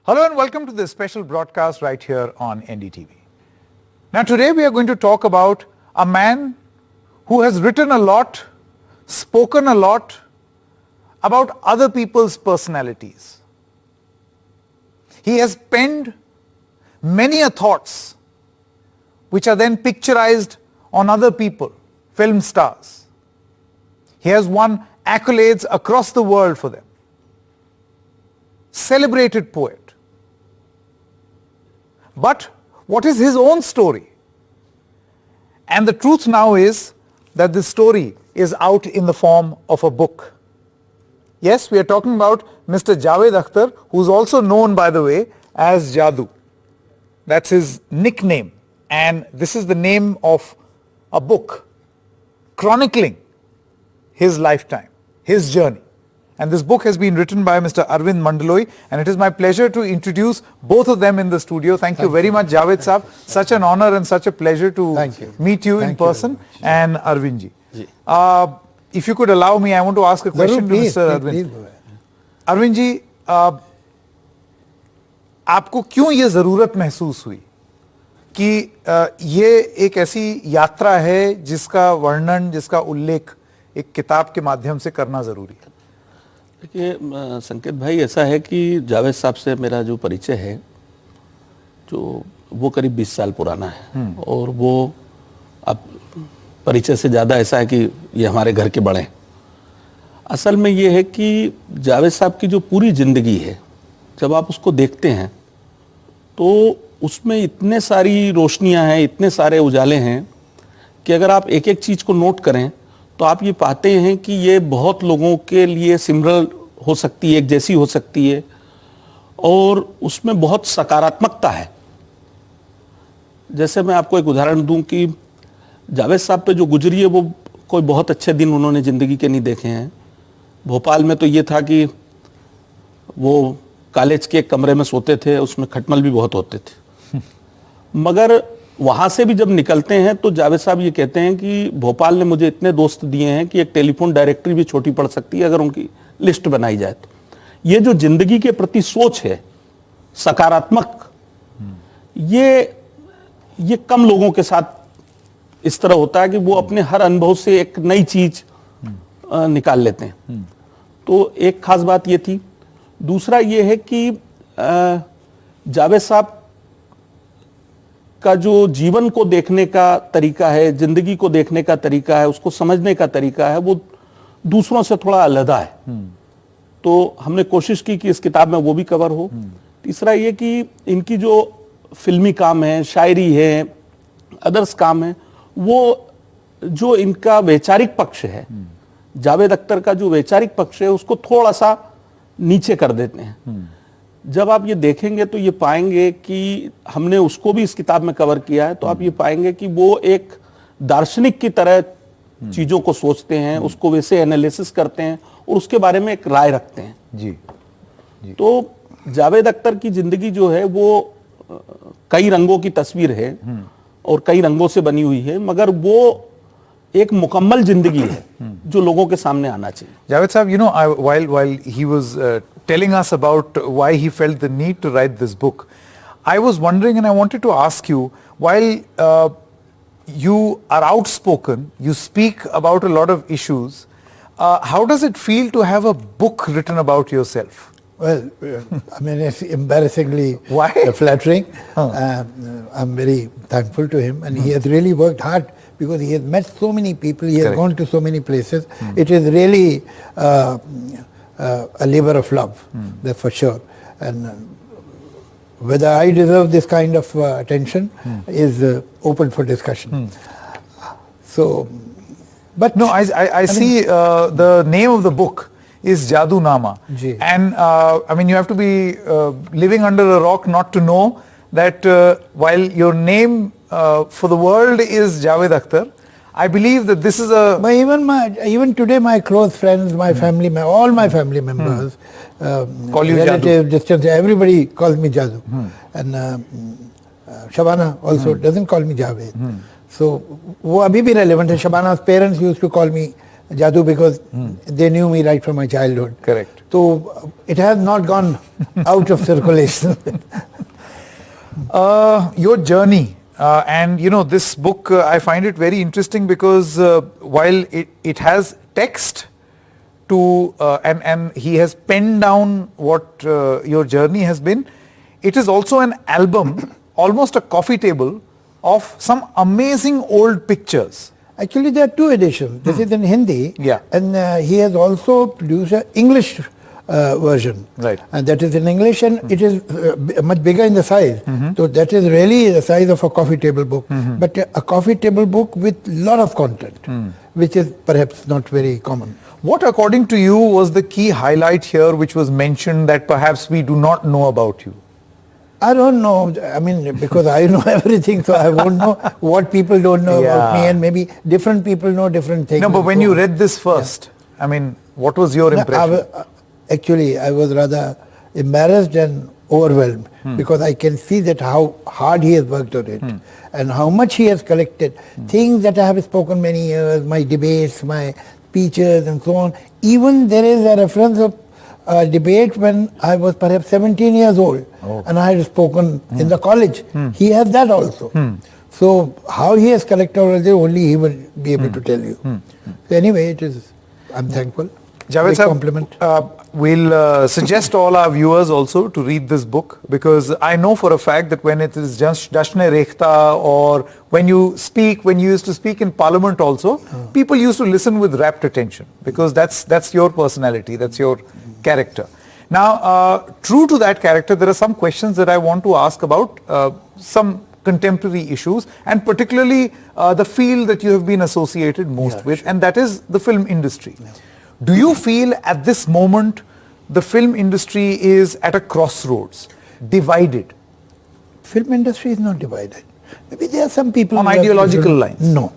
Hello and welcome to this special broadcast right here on NDTV. Now today we are going to talk about a man who has written a lot, spoken a lot about other people's personalities. He has penned many thoughts which are then picturized on other people, film stars. He has won accolades across the world for them. Celebrated poet. But what is his own story? And the truth now is that this story is out in the form of a book. Yes, we are talking about Mr. Javed Akhtar, who is also known, by the way, as Jadoo. That's his nickname. And this is the name of a book chronicling his lifetime, his journey. And this book has been written by Mr. Arvind Mandaloi, and it is my pleasure to introduce both of them in the studio. Thank you very much, Javed Saab. Such an honor and such a pleasure to meet you in person. And Arvind ji. If you could allow me, I want to ask a question to Mr. Arvind. Arvind ji, आपको क्यों ये ज़रूरत महसूस हुई कि ये एक ऐसी यात्रा है जिसका वर्णन, जिसका उल्लेख एक किताब के माध्यम से करना ज़रूरी है? देखिए संकेत भाई, ऐसा है कि जावेद साहब से मेरा जो परिचय है जो वो करीब 20 साल पुराना है और वो अब परिचय से ज़्यादा ऐसा है कि ये हमारे घर के बड़े हैं। असल में ये है कि जावेद साहब की जो पूरी ज़िंदगी है, जब आप उसको देखते हैं तो उसमें इतने सारी रोशनियां हैं, इतने सारे उजाले हैं कि अगर आप एक एक चीज़ को नोट करें तो आप ये पाते हैं कि ये बहुत लोगों के लिए सिमिलर हो सकती है, एक जैसी हो सकती है और उसमें बहुत सकारात्मकता है। जैसे मैं आपको एक उदाहरण दूं कि जावेद साहब पे जो गुजरी है वो कोई बहुत अच्छे दिन उन्होंने ज़िंदगी के नहीं देखे हैं। भोपाल में तो ये था कि वो कॉलेज के कमरे में सोते थे, उसमें खटमल भी बहुत होते थे। मगर वहाँ से भी जब निकलते हैं तो जावेद साहब ये कहते हैं कि भोपाल ने मुझे इतने दोस्त दिए हैं कि एक टेलीफोन डायरेक्टरी भी छोटी पड़ सकती है अगर उनकी लिस्ट बनाई जाए तो। ये जो जिंदगी के प्रति सोच है सकारात्मक, ये कम लोगों के साथ इस तरह होता है कि वो अपने हर अनुभव से एक नई चीज निकाल लेते हैं। तो एक खास बात ये थी। दूसरा ये है कि जावेद साहब का जो जीवन को देखने का तरीका है, जिंदगी को देखने का तरीका है, उसको समझने का तरीका है, वो दूसरों से थोड़ा अलग है। तो हमने कोशिश की कि इस किताब में वो भी कवर हो। तीसरा ये कि इनकी जो फिल्मी काम है, शायरी है, अदर्स काम है, वो जो इनका वैचारिक पक्ष है, जावेद अख्तर का जो वैचारिक पक्ष है, उसको थोड़ा सा नीचे कर देते हैं। जब आप ये देखेंगे तो ये पाएंगे कि हमने उसको भी इस किताब में कवर किया है। तो आप ये पाएंगे कि वो एक दार्शनिक की तरह चीजों को सोचते हैं, उसको वैसे एनालिसिस करते हैं और उसके बारे में एक राय रखते हैं। जी। तो जावेद अख्तर की जिंदगी जो है वो कई रंगों की तस्वीर है और कई रंगों से बनी हुई है, मगर वो एक मुकम्मल जिंदगी है जो लोगों के सामने आना चाहिए। Javed Saab, you know, while he was telling us about why he felt the need to write this book, I was wondering and I wanted to ask you, while you are outspoken, you speak about a lot of issues, how does it feel to have a book written about yourself? Well, I mean, it's embarrassingly flattering. I'm very thankful to him, and he has really worked hard because he has met so many people, he has gone to so many places. It is really a labor of love, that's for sure. And whether I deserve this kind of attention is open for discussion. So, but no, I see the name of the book is Jadunama. And I mean, you have to be living under a rock not to know that while your name for the world is Javed Akhtar, I believe that this is a... But even today my close friends, my family, all my family members, call you relatives, distance, everybody calls me Jadoo. And Shabana also doesn't call me Javed. So, वो अभी भी relevant है. Shabana's parents used to call me Jadoo because they knew me right from my childhood. Correct. So it has not gone out of circulation. Your journey, and this book, I find it very interesting because while it has text to and he has penned down what your journey has been, it is also an album, almost a coffee table of some amazing old pictures. Actually, there are two editions. This is in Hindi, Yeah. and he has also produced an English version. Right. And that is in English, and it is much bigger in the size. So that is really the size of a coffee table book. But a coffee table book with lot of content, which is perhaps not very common. What, according to you, was the key highlight here which was mentioned that perhaps we do not know about you? I don't know. I mean, because I know everything, so I won't know what people don't know about me, and maybe different people know different things. No, but when you read this first, I mean, what was your impression? Actually, I was rather embarrassed and overwhelmed because I can see that how hard he has worked on it and how much he has collected. Things that I have spoken many years, my debates, my speeches and so on. Even there is a reference of a debate when I was perhaps 17 years old and I had spoken in the college. He has that also. So how he has collected all this, only he will be able to tell you. So anyway, I'm thankful. Javed Big compliment. We'll suggest all our viewers also to read this book, because I know for a fact that when it is just Jashne Rekhta, or when you used to speak in Parliament also, people used to listen with rapt attention, because that's your personality, that's your character. Now, true to that character, there are some questions that I want to ask about some contemporary issues, and particularly the field that you have been associated most with, and that is the film industry. Do you feel at this moment the film industry is at a crossroads, divided? Film industry is not divided. Maybe there are some people on ideological lines. No,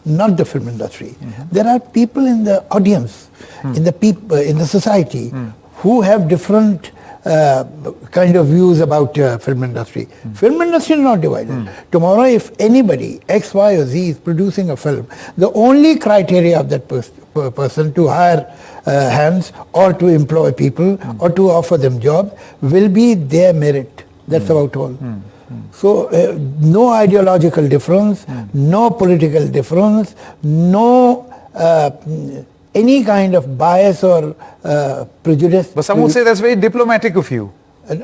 not the film industry. There are people in the audience, in the society, who have different kind of views about film industry. Film industry is not divided. Tomorrow, if anybody, X, Y, or Z, is producing a film, the only criteria of that person to hire hands or to employ people or to offer them jobs will be their merit. That's about all. So no ideological difference, no political difference, no any kind of bias or prejudice. But some would say that's very diplomatic of you.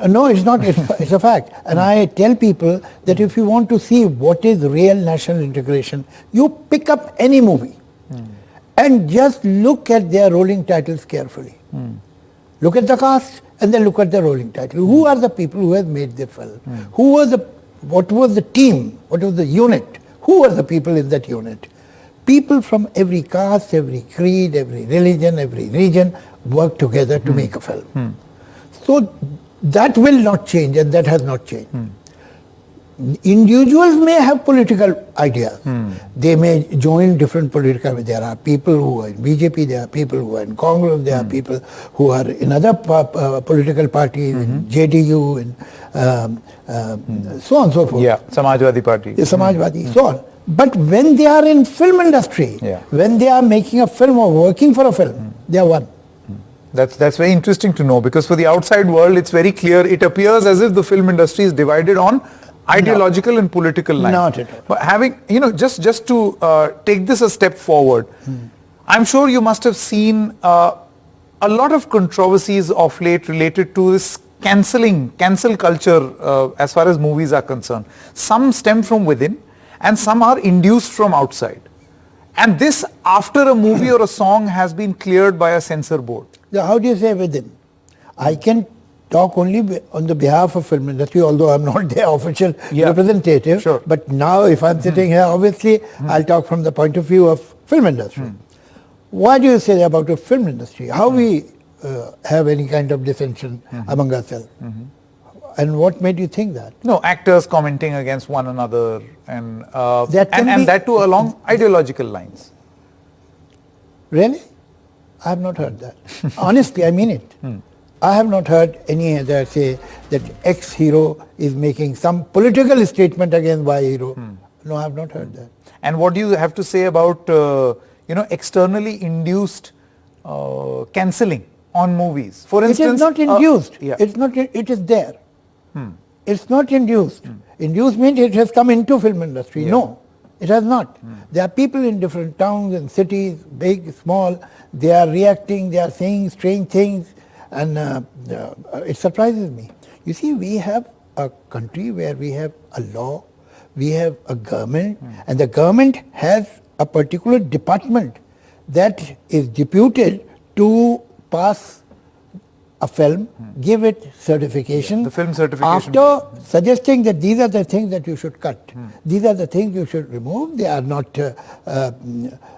No, it's not. It's a fact. And I tell people that if you want to see what is real national integration, you pick up any movie and just look at their rolling titles carefully. Look at the cast and then look at the rolling title. Who are the people who have made the film? What was the team? What was the unit? Who were the people in that unit? People from every caste, every creed, every religion, every region work together to make a film. So that will not change, and that has not changed. Individuals may have political ideas. They may join different political. There are people who are in BJP, there are people who are in Congress, there are people who are in other political parties, in JDU, and so on and so forth. Yeah, Samajwadi Party. Samajwadi, so on. But when they are in film industry, when they are making a film or working for a film, they are one. That's very interesting to know, because for the outside world it's very clear. It appears as if the film industry is divided on ideological and political lines. Not at all. But having, just to take this a step forward, I'm sure you must have seen a lot of controversies of late related to this cancel culture as far as movies are concerned. Some stem from within and some are induced from outside. And this after a movie or a song has been cleared by a censor board. How do you say within? I can talk only on the behalf of film industry, although I'm not their official representative. Sure. But now if I'm sitting here, obviously I'll talk from the point of view of film industry. Why do you say about the film industry? How we have any kind of dissension among ourselves? And what made you think that? No, actors commenting against one another and that too along ideological lines. Really? I have not heard that. Honestly, I mean it. I have not heard any other say that X hero is making some political statement against Y hero. No, I have not heard that. And what do you have to say about externally induced cancelling on movies. For It instance, is not induced. yeah. It's not. It is there. It's not induced. Induced means it has come into film industry. Yeah. No, it has not. There are people in different towns and cities, big, small. They are reacting. They are saying strange things, and it surprises me. You see, we have a country where we have a law, we have a government, and the government has a particular department that is deputed to pass a film, give it certification. The film certification. After suggesting that these are the things that you should cut, these are the things you should remove, they are not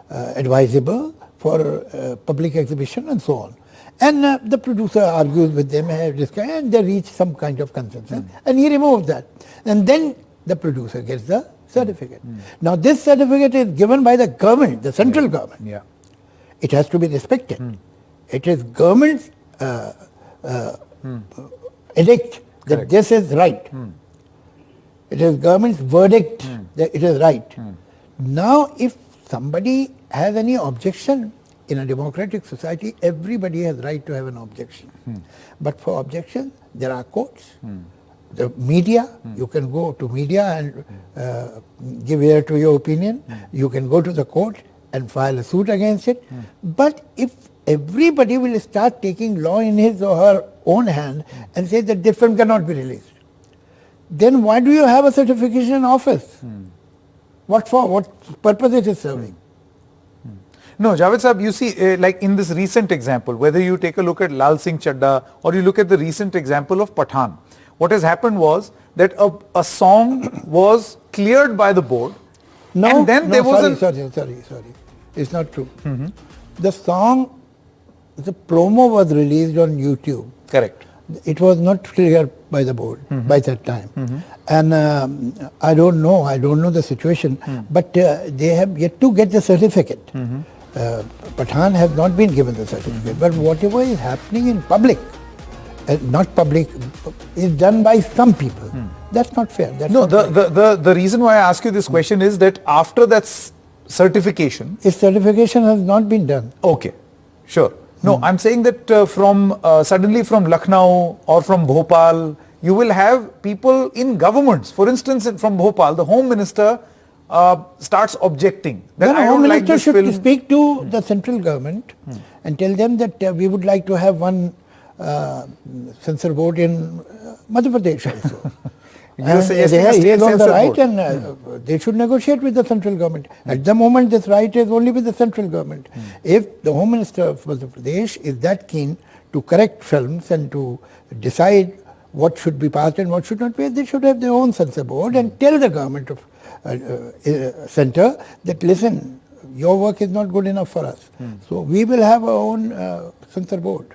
advisable for public exhibition and so on. And the producer argues with them, and they reach some kind of consensus, and he removes that. And then the producer gets the certificate. Now this certificate is given by the government, the central government. Yeah. It has to be respected. It is government's edict that Correct. this is right. It is government's verdict that it is right. Now, if somebody has any objection in a democratic society, everybody has right to have an objection. But for objection, there are courts. The media, you can go to media and give ear to your opinion. You can go to the court and file a suit against it. But if everybody will start taking law in his or her own hand and say that this film cannot be released, then why do you have a certification office? What for? What purpose it is serving? No, Javed Sahab, you see, like in this recent example, whether you take a look at Lal Singh Chadda or you look at the recent example of Pathan, what has happened was that a song was cleared by the board, No, and then no, there was sorry. It's not true. The song, the promo was released on YouTube. Correct. It was not cleared by the board by that time. And I don't know the situation, but they have yet to get the certificate. Pathan has not been given the certificate, but whatever is happening in public, not public, is done by some people. That's not fair. That's No, not right. the reason why I ask you this question is that after that certification, If certification has not been done, okay, sure. No, I'm saying that from suddenly from Lucknow or from Bhopal, you will have people in governments. For instance, from Bhopal, the Home Minister starts objecting that then I Home don't like Minister this should film. speak to the central government and tell them that we would like to have one censor board in Madhya Pradesh also. And he is on the right, and they should negotiate with the central government. At the moment, this right is only with the central government. If the Home Minister of Madhya Pradesh is that keen to correct films and to decide what should be passed and what should not be, they should have their own censor board and tell the government of center that, listen, your work is not good enough for us. So we will have our own censor board.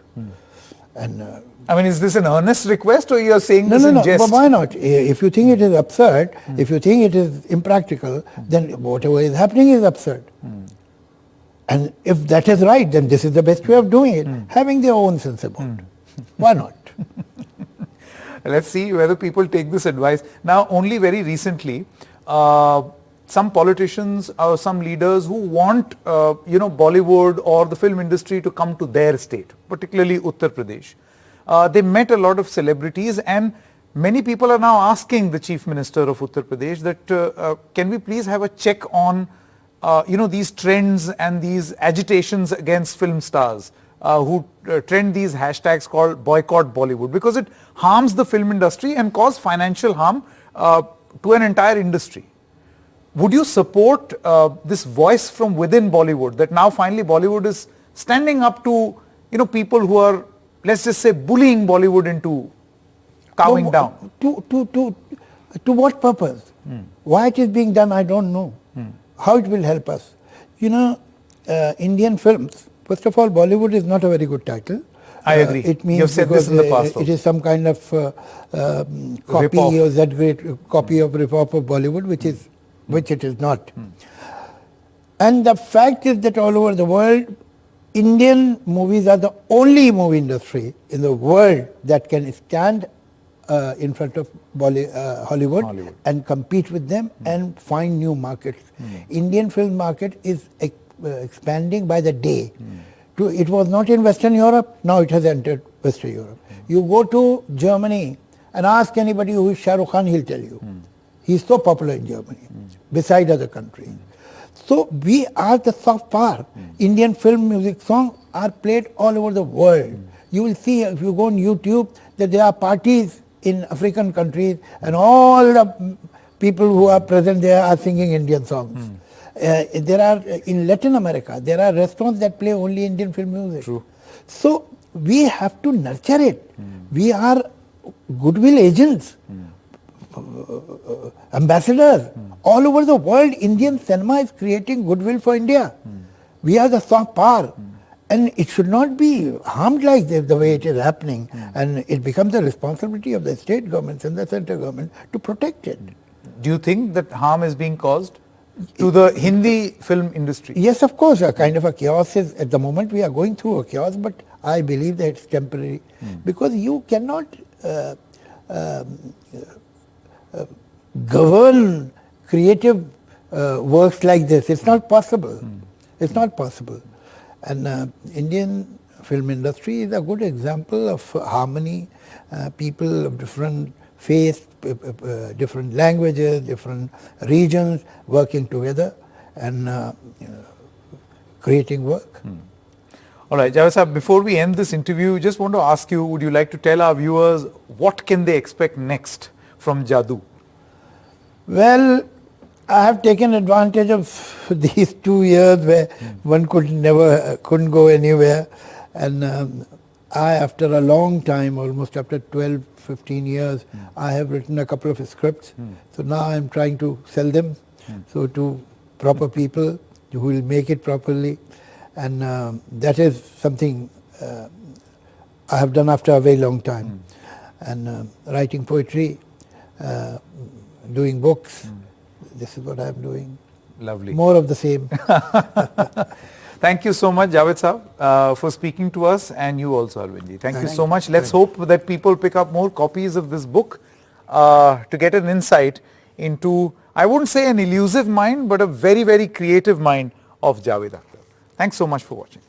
And I mean, is this an earnest request or you are saying no, this in no, jest? but why not? If you think it is absurd, if you think it is impractical, then whatever is happening is absurd. And if that is right, then this is the best way of doing it, having their own censor board. Why not? Let's see whether people take this advice. Now, only very recently, some politicians or some leaders who want, Bollywood or the film industry to come to their state, particularly Uttar Pradesh. They met a lot of celebrities, and many people are now asking the Chief Minister of Uttar Pradesh that can we please have a check on these trends and these agitations against film stars who trend these hashtags called boycott Bollywood, because it harms the film industry and cause financial harm to an entire industry. Would you support this voice from within Bollywood, that now finally Bollywood is standing up to people who are, let's just say, bullying Bollywood into calming down? To what purpose? Why it is being done, I don't know. How it will help us? Indian films, first of all, Bollywood is not a very good title. I agree. It means you have said this in the past. It is some kind of copy or that great copy of rip-off of Bollywood, which it is not. And the fact is that all over the world, Indian movies are the only movie industry in the world that can stand in front of Hollywood and compete with them and find new markets. Indian film market is expanding by the day. It was not in Western Europe, now it has entered Western Europe. You go to Germany and ask anybody who is Shah Rukh Khan, he'll tell you. He's so popular in Germany, beside other countries. So we are the soft power. Indian film music songs are played all over the world. You will see, if you go on YouTube, that there are parties in African countries and all the people who are present there are singing Indian songs. There are, in Latin America, there are restaurants that play only Indian film music. True. So we have to nurture it. We are goodwill agents, ambassadors. All over the world, Indian cinema is creating goodwill for India. We are the soft power. And it should not be harmed like this, the way it is happening. And it becomes the responsibility of the state governments and the central government to protect it. Do you think that harm is being caused to the Hindi film industry? Yes, of course, a kind of a chaos is, at the moment we are going through a chaos, but I believe that it's temporary. Because you cannot govern creative works like this. It's not possible. It's not possible. And Indian film industry is a good example of harmony. People of different faiths, different languages, different regions working together and creating work. All right, Javed Sahab, before we end this interview, just want to ask you, would you like to tell our viewers what can they expect next from Jadoo? Well, I have taken advantage of these 2 years where one couldn't go anywhere, and I, after a long time, almost after 12, 15 years, I have written a couple of scripts. So now I am trying to sell them so to proper people who will make it properly, and that is something I have done after a very long time. And writing poetry, doing books. This is what I am doing. Lovely. More of the same. Thank you so much, Javed Sahab, for speaking to us, and you also, Arvindji. Thank you so much. Let's hope that people pick up more copies of this book to get an insight into, I wouldn't say an elusive mind, but a very, very creative mind of Javed Akhtar. Thanks so much for watching.